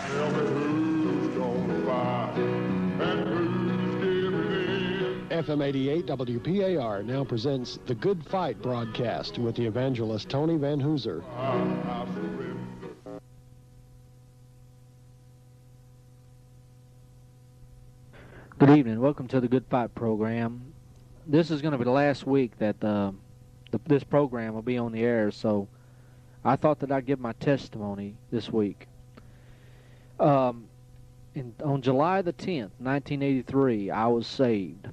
Tell me who's gonna fight and who's giving in. FM 88 WPAR now presents the Good Fight broadcast with the evangelist Tony VanHooser. I surrender. Good evening. Welcome to the Good Fight program. This is going to be the last week that this program will be on the air, so I thought that I'd give my testimony this week. On July the 10th, 1983, I was saved.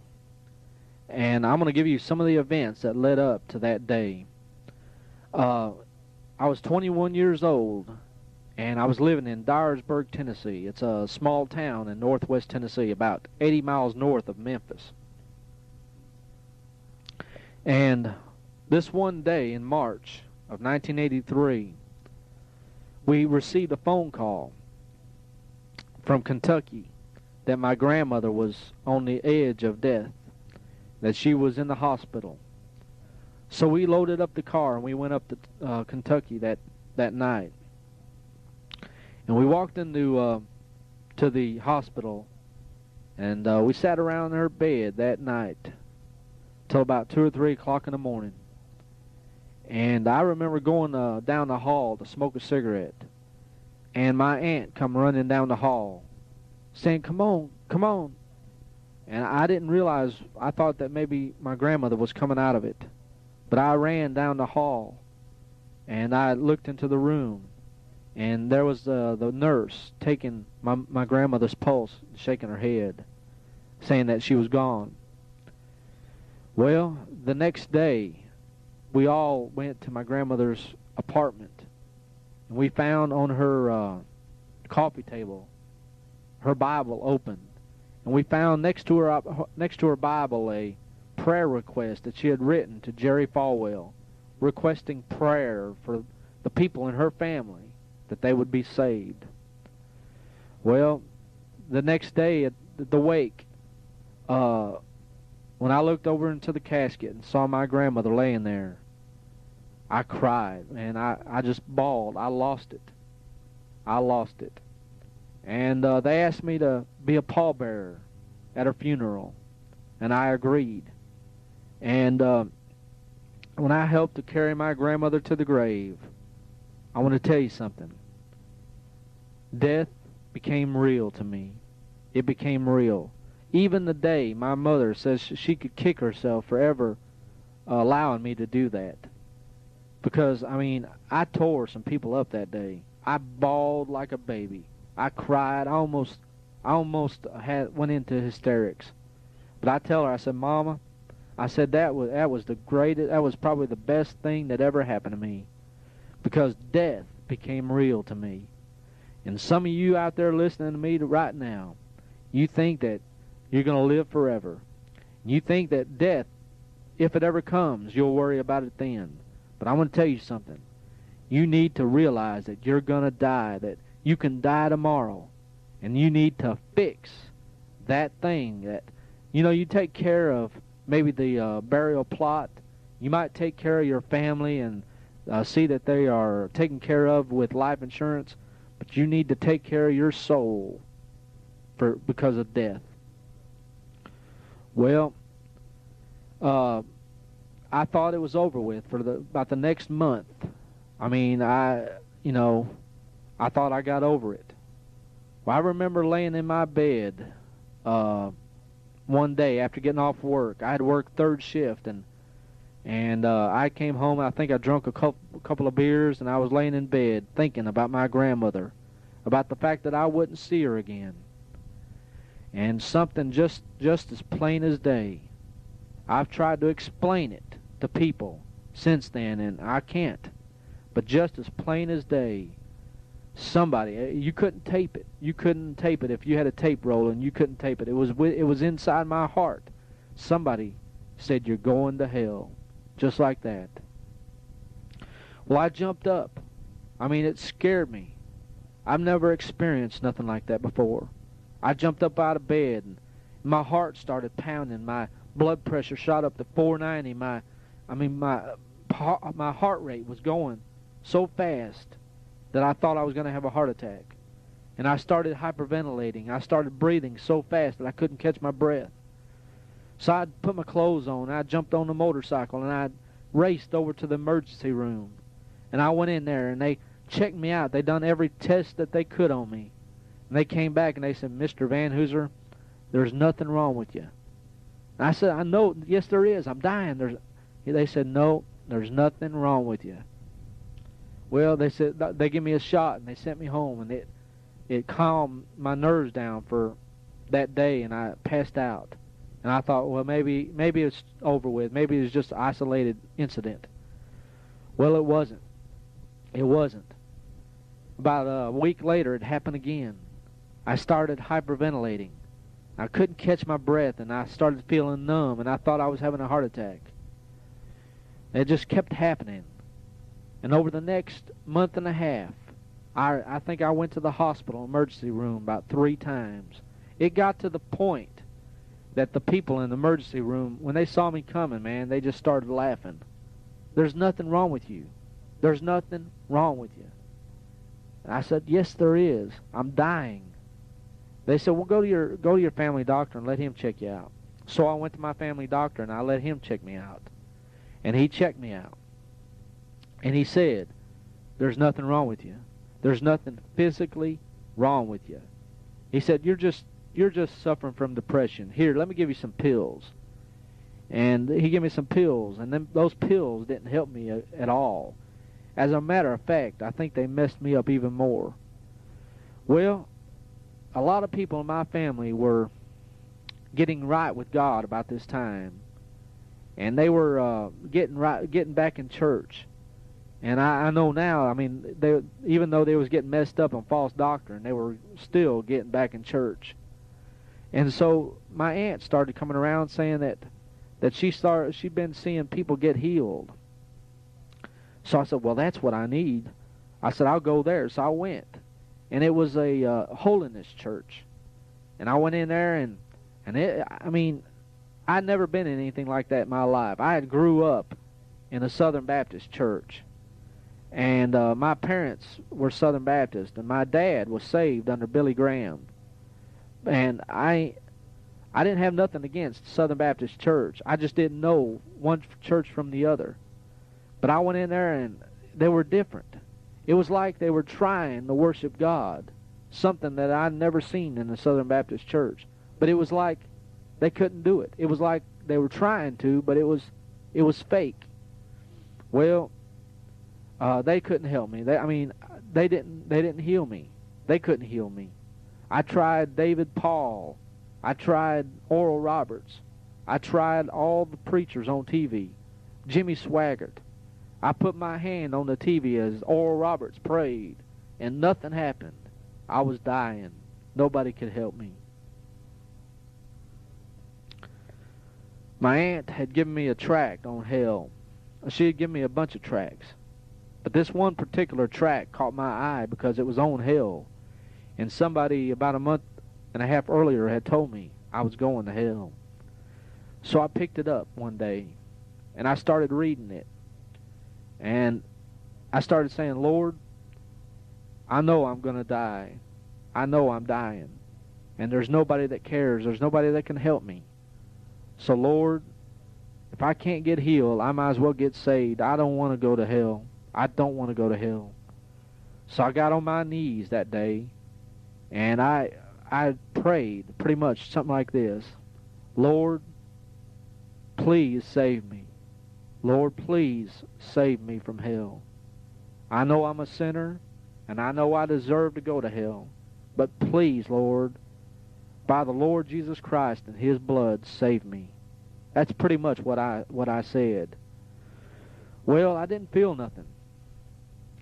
And I'm going to give you some of the events that led up to that day. I was 21 years old, and I was living in Dyersburg, Tennessee. It's a small town in northwest Tennessee, about 80 miles north of Memphis. And this one day in March of 1983, we received a phone call from Kentucky that my grandmother was on the edge of death, that she was in the hospital. So we loaded up the car and we went up to Kentucky that night. And we walked into to the hospital, and we sat around her bed that night till about 2 or 3 o'clock in the morning. And I remember going down the hall to smoke a cigarette, and my aunt come running down the hall saying, "Come on, come on." And I didn't realize, I thought that maybe my grandmother was coming out of it. But I ran down the hall, and I looked into the room, and there was the nurse taking my grandmother's pulse, shaking her head, saying that she was gone. Well, the next day, we all went to my grandmother's apartment, and we found on her coffee table her Bible open, and we found next to her Bible a prayer request that she had written to Jerry Falwell, requesting prayer for the people in her family, that they would be saved. Well, the next day at the wake, when I looked over into the casket and saw my grandmother laying there, I cried, and I just bawled. I lost it. I lost it. And they asked me to be a pallbearer at her funeral, and I agreed. And when I helped to carry my grandmother to the grave, I want to tell you something. Death became real to me. It became real. Even the day my mother says she could kick herself for ever allowing me to do that. Because, I mean, I tore some people up that day. I bawled like a baby. I cried. I almost went into hysterics. But I tell her, I said, "Mama," I said, that was the greatest, that was probably the best thing that ever happened to me, because death became real to me. And some of you out there listening to me right now, you think that you're going to live forever. You think that death, if it ever comes, you'll worry about it then. But I want to tell you something. You need to realize that you're going to die, that you can die tomorrow, and you need to fix that thing that, you take care of maybe the burial plot. You might take care of your family and see that they are taken care of with life insurance, but you need to take care of your soul because of death. Well, I thought it was over with for about the next month. I mean, I thought I got over it. Well, I remember laying in my bed one day after getting off work. I had worked third shift, and I came home, and I think I drank a couple of beers, and I was laying in bed thinking about my grandmother, about the fact that I wouldn't see her again. And something just as plain as day. I've tried to explain it to people since then, and I can't. But just as plain as day, somebody, you couldn't tape it. You couldn't tape it. If you had a tape roller and you couldn't tape it, it was inside my heart. Somebody said, "You're going to hell," just like that. Well, I jumped up. I mean, it scared me. I've never experienced nothing like that before. I jumped up out of bed, and my heart started pounding. My blood pressure shot up to 490. My heart rate was going so fast that I thought I was going to have a heart attack. and I started hyperventilating. I started breathing so fast that I couldn't catch my breath. So I put my clothes on, I jumped on the motorcycle, and I raced over to the emergency room. And I went in there, and they checked me out. They done every test that they could on me. And they came back, and they said, Mr. VanHooser, there's nothing wrong with you. And I said, I know, yes there is, I'm dying. They said, no, there's nothing wrong with you. Well, they said, they gave me a shot, and they sent me home, and it calmed my nerves down for that day, and I passed out. And I thought, well, maybe it's over with. Maybe it's just an isolated incident. Well, it wasn't. It wasn't. About a week later, it happened again. I started hyperventilating. I couldn't catch my breath, and I started feeling numb, and I thought I was having a heart attack. It just kept happening. And over the next month and a half, I think I went to the hospital emergency room about 3 times. It got to the point that the people in the emergency room, when they saw me coming, man, they just started laughing. There's nothing wrong with you. There's nothing wrong with you. And I said, yes, there is. I'm dying. They said, well, go to your family doctor and let him check you out. So I went to my family doctor, and I let him check me out. And he checked me out. And he said, there's nothing wrong with you. There's nothing physically wrong with you. He said, you're just suffering from depression. Here, let me give you some pills. And he gave me some pills, and then those pills didn't help me at all. As a matter of fact, I think they messed me up even more. Well, a lot of people in my family were getting right with God about this time, and they were getting back in church. And I know now, I mean, even though they was getting messed up on false doctrine, they were still getting back in church. And so my aunt started coming around saying that she'd been seeing people get healed. So I said, well, that's what I need. I said, I'll go there. So I went. And it was a holiness church. And I went in there, and I'd never been in anything like that in my life. I had grew up in a Southern Baptist church. And my parents were Southern Baptist, and my dad was saved under Billy Graham. And I didn't have nothing against Southern Baptist Church. I just didn't know one church from the other. But I went in there, and they were different. It was like they were trying to worship God, something that I'd never seen in the Southern Baptist Church. But it was like they couldn't do it. It was like they were trying to, but it was fake. Well, they couldn't help me. They didn't heal me. They couldn't heal me. I tried David Paul. I tried Oral Roberts. I tried all the preachers on TV. Jimmy Swaggart. I put my hand on the TV as Oral Roberts prayed, and nothing happened. I was dying. Nobody could help me. My aunt had given me a tract on hell. She had given me a bunch of tracts. But this one particular tract caught my eye because it was on hell. And somebody about a month and a half earlier had told me I was going to hell. So I picked it up one day, and I started reading it. And I started saying, Lord, I know I'm going to die. I know I'm dying. And there's nobody that cares. There's nobody that can help me. So, Lord, if I can't get healed, I might as well get saved. I don't want to go to hell. I don't want to go to hell. So I got on my knees that day, and I prayed pretty much something like this. Lord, please save me. Lord, please save me from hell. I know I'm a sinner, and I know I deserve to go to hell. But please, Lord, by the Lord Jesus Christ and His blood, save me. That's pretty much what I said. Well, I didn't feel nothing.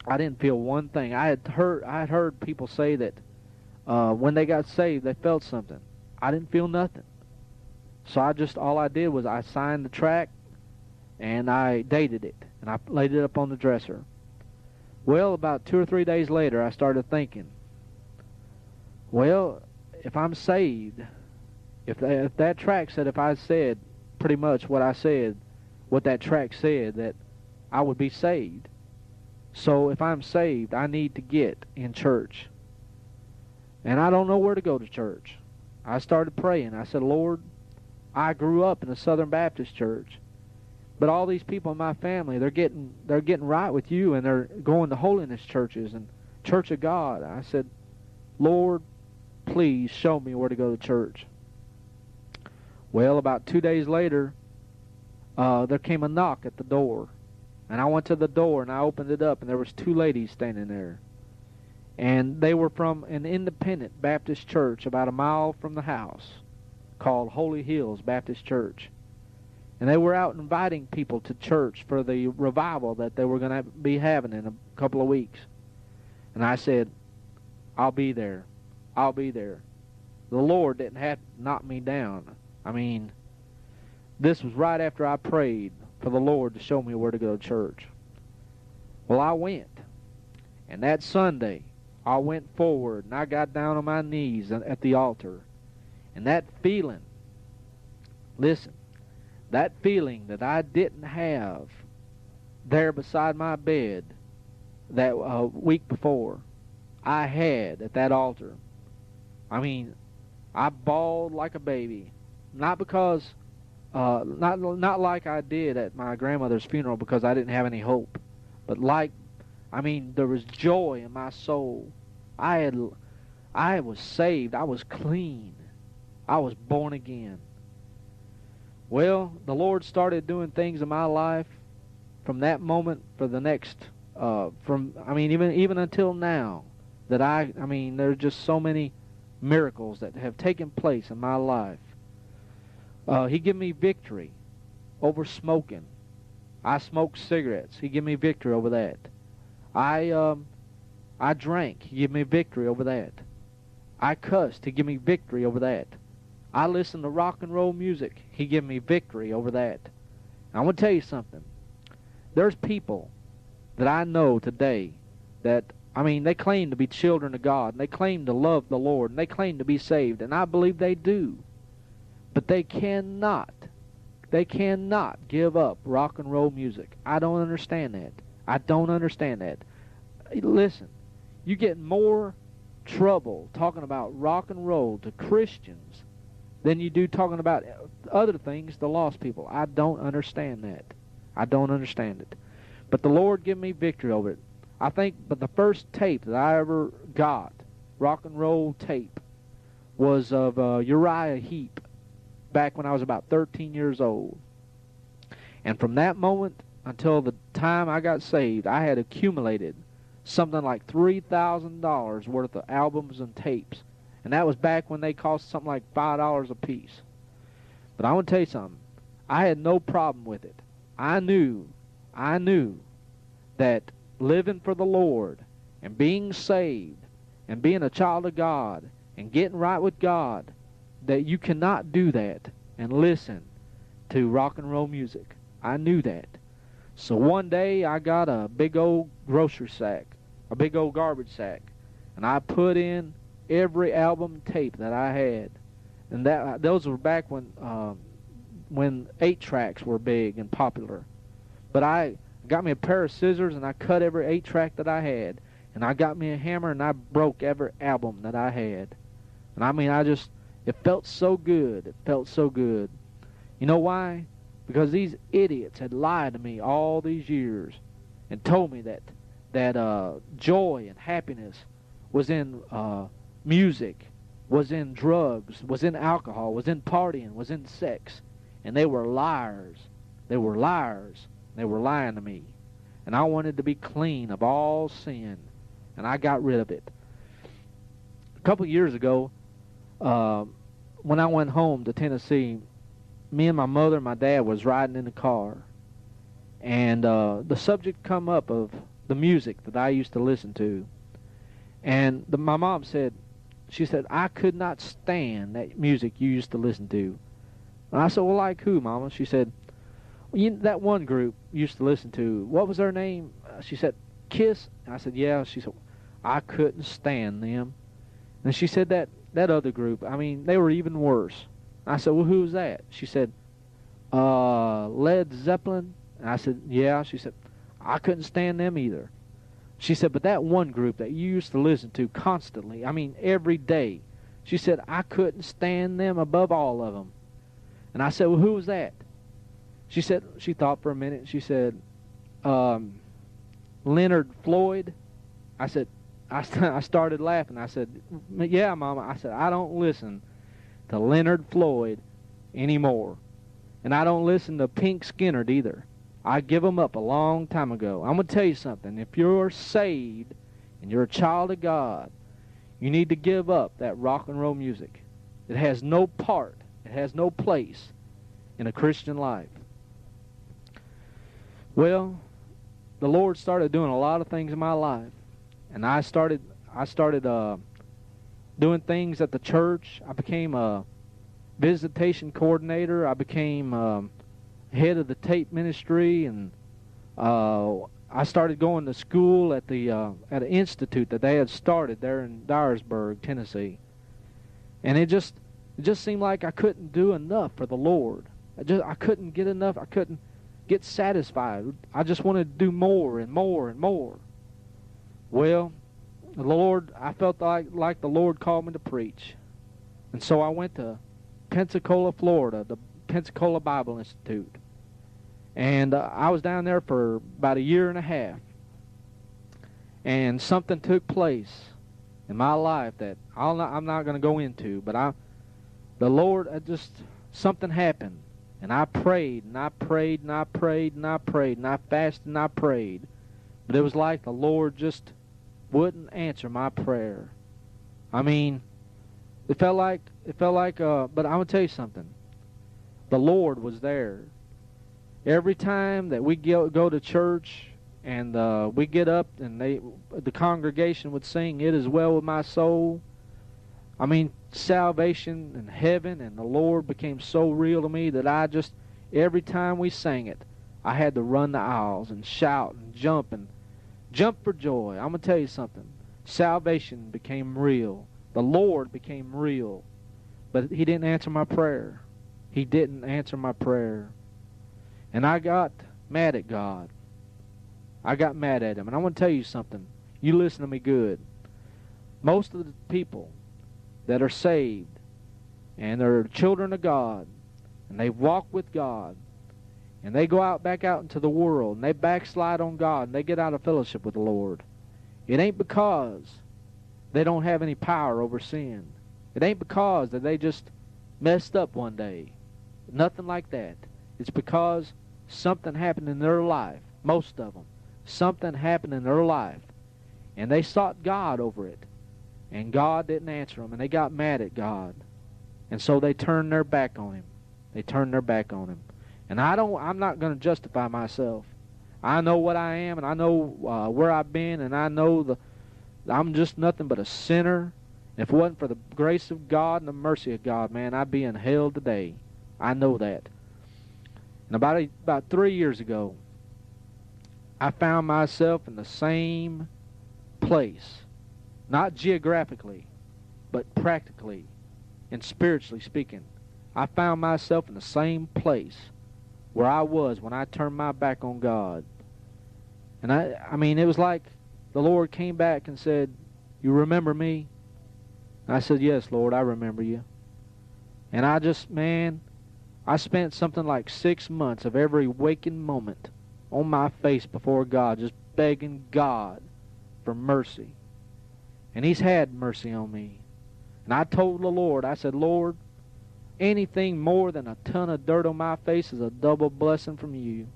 I didn't feel one thing. I had heard people say that when they got saved, they felt something. I didn't feel nothing. So all I did was I signed the tract, and I dated it, and I laid it up on the dresser. Well, about 2 or 3 days later, I started thinking, well, if I'm saved, if that tract said, if I said pretty much what I said, what that tract said, that I would be saved. So if I'm saved, I need to get in church. and I don't know where to go to church. I started praying. I said, Lord, I grew up in a Southern Baptist church, but all these people in my family, they're getting right with you, and they're going to holiness churches and Church of God. I said, Lord, please show me where to go to church. Well, about 2 days later, there came a knock at the door, and I went to the door and I opened it up, and there was 2 ladies standing there, and they were from an independent Baptist church about a mile from the house called Holy Hills Baptist Church. And they were out inviting people to church for the revival that they were going to be having in a couple of weeks. And I said, I'll be there. I'll be there. The Lord didn't have to knock me down. I mean, this was right after I prayed for the Lord to show me where to go to church. Well, I went. And that Sunday, I went forward and I got down on my knees at the altar. And that feeling, listen, that feeling that I didn't have there beside my bed that week before, I had at that altar. I mean, I bawled like a baby. Not because, not like I did at my grandmother's funeral because I didn't have any hope. But there was joy in my soul. I was saved. I was clean. I was born again. Well, the Lord started doing things in my life from that moment for the next, even until now, that there's just so many miracles that have taken place in my life. He gave me victory over smoking. I smoked cigarettes. He gave me victory over that. I drank. He gave me victory over that. I cussed. He gave me victory over that. I listened to rock and roll music. He gave me victory over that. And I want to tell you something. There's people that I know today that, they claim to be children of God, and they claim to love the Lord, and they claim to be saved, and I believe they do. But they cannot give up rock and roll music. I don't understand that. I don't understand that. Listen, you get more trouble talking about rock and roll to Christians than you do talking about other things to lost people. I don't understand that. I don't understand it. But the Lord gave me victory over it. I think, but the first tape that I ever got, rock and roll tape, was of Uriah Heep, back when I was about 13 years old. And from that moment until the time I got saved, I had accumulated something like $3,000 worth of albums and tapes. And that was back when they cost something like $5 a piece. But I want to tell you something. I had no problem with it. I knew that living for the Lord and being saved and being a child of God and getting right with God, that you cannot do that and listen to rock and roll music. I knew that. So one day I got a big old grocery sack, a big old garbage sack, and I put in every album tape that I had. And those were back when 8-tracks were big and popular. But I got me a pair of scissors and I cut every 8-track that I had. And I got me a hammer and I broke every album that I had. And it felt so good. It felt so good. You know why? Because these idiots had lied to me all these years and told me that joy and happiness was in music, was in drugs, was in alcohol, was in partying, was in sex. And they were liars. They were liars. They were lying to me. And I wanted to be clean of all sin. And I got rid of it. A couple of years ago, when I went home to Tennessee, me and my mother and my dad was riding in the car. And the subject come up of the music that I used to listen to. And my mom said, I could not stand that music you used to listen to. And I said, well, like who, Mama? She said, that one group you used to listen to, what was their name? She said, Kiss. And I said, yeah. She said, I couldn't stand them. And she said that other group, they were even worse. I said, well, who's that? She said, Led Zeppelin. And I said, yeah. She said, I couldn't stand them either. She said, but that one group that you used to listen to constantly, I mean, every day, she said, I couldn't stand them above all of them. And I said, well, who was that? She said, she thought for a minute. She said, Leonard Floyd. I said, I started laughing. I said, yeah, Mama. I said, I don't listen to Leonard Floyd anymore. And I don't listen to Pink Skinner either. I give them up a long time ago. I'm going to tell you something. If you're saved and you're a child of God, you need to give up that rock and roll music. It has no part, it has no place in a Christian life. Well, the Lord started doing a lot of things in my life. And I started doing things at the church. I became a visitation coordinator. I became head of the tape ministry, and I started going to school at an institute that they had started there in Dyersburg, Tennessee. And it just seemed like I couldn't do enough for the Lord. I couldn't get enough. I couldn't get satisfied. I just wanted to do more and more and more. Well, the Lord, I felt like the Lord called me to preach. And so I went to Pensacola, Florida, the Pensacola Bible Institute. And I was down there for about a year and a half. And something took place in my life that I'm not going to go into. But the Lord, something happened. And I prayed, and I prayed, and I prayed, and I prayed, and I fasted, and I prayed. But it was like the Lord just wouldn't answer my prayer. I mean, it felt like, but I'm going to tell you something. The Lord was there. Every time that we go to church and we get up and the congregation would sing, "It is well with my soul." I mean, salvation and heaven and the Lord became so real to me that every time we sang it, I had to run the aisles and shout and jump for joy. I'm going to tell you something. Salvation became real. The Lord became real. But He didn't answer my prayer. He didn't answer my prayer. And I got mad at God. I got mad at Him. And I want to tell you something. You listen to me good. Most of the people that are saved and they're children of God and they walk with God and they go back out into the world and they backslide on God and they get out of fellowship with the Lord, it ain't because they don't have any power over sin. It ain't because that they just messed up one day. Nothing like that. It's because something happened in their life, most of them. Something happened in their life, and they sought God over it, and God didn't answer them, and they got mad at God, and so they turned their back on Him. They turned their back on Him. And I'm not going to justify myself. I know what I am, and I know where I've been, and I know I'm just nothing but a sinner. And if it wasn't for the grace of God and the mercy of God, man, I'd be in hell today. I know that. And about 3 years ago, I found myself in the same place. Not geographically, but practically and spiritually speaking. I found myself in the same place where I was when I turned my back on God. And I mean, it was like the Lord came back and said, "You remember me?" And I said, "Yes, Lord, I remember you." And I spent something like 6 months of every waking moment on my face before God, just begging God for mercy. And He's had mercy on me. And I told the Lord, I said, "Lord, anything more than a ton of dirt on my face is a double blessing from you."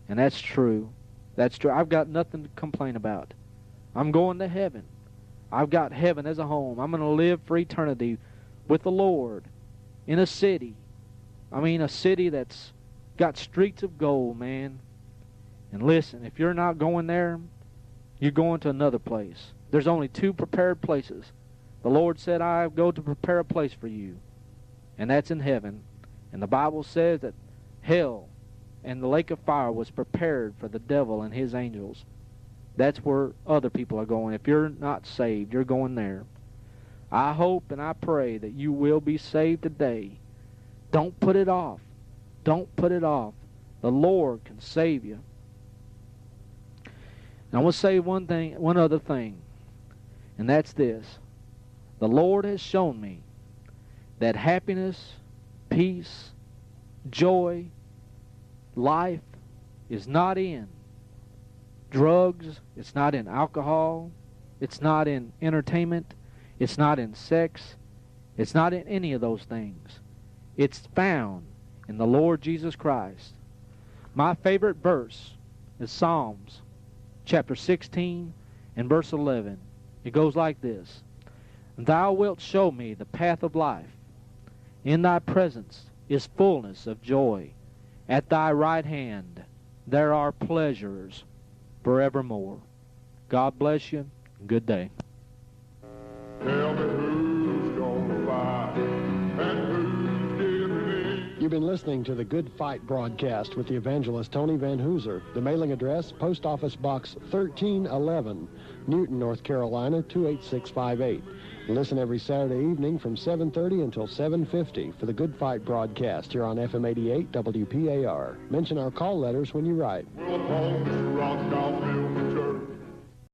And that's true. That's true. I've got nothing to complain about. I'm going to heaven. I've got heaven as a home. I'm going to live for eternity with the Lord in a city. I mean, a city that's got streets of gold, man. And listen, if you're not going there, you're going to another place. There's only 2 prepared places. The Lord said, "I go to prepare a place for you." And that's in heaven. And the Bible says that hell and the lake of fire was prepared for the devil and his angels. That's where other people are going. If you're not saved, you're going there. I hope and I pray that you will be saved today. Don't put it off. Don't put it off. The Lord can save you. And I want to say one other thing, and that's this. The Lord has shown me that happiness, peace, joy, life is not in drugs, it's not in alcohol, it's not in entertainment, it's not in sex, it's not in any of those things. It's found in the Lord Jesus Christ. My favorite verse is Psalms chapter 16 and verse 11. It goes like this. Thou wilt show me the path of life. In thy presence is fullness of joy. At thy right hand there are pleasures forevermore. God bless you. Good day. Tell me who's gonna fight and who's giving in. You've been listening to the Good Fight broadcast with the evangelist Tony VanHooser. The mailing address, Post Office Box 1311, Newton, North Carolina, 28658. Listen every Saturday evening from 7:30 until 7:50 for the Good Fight broadcast here on FM 88 WPAR. Mention our call letters when you write. Well, upon this rock I'll build the church.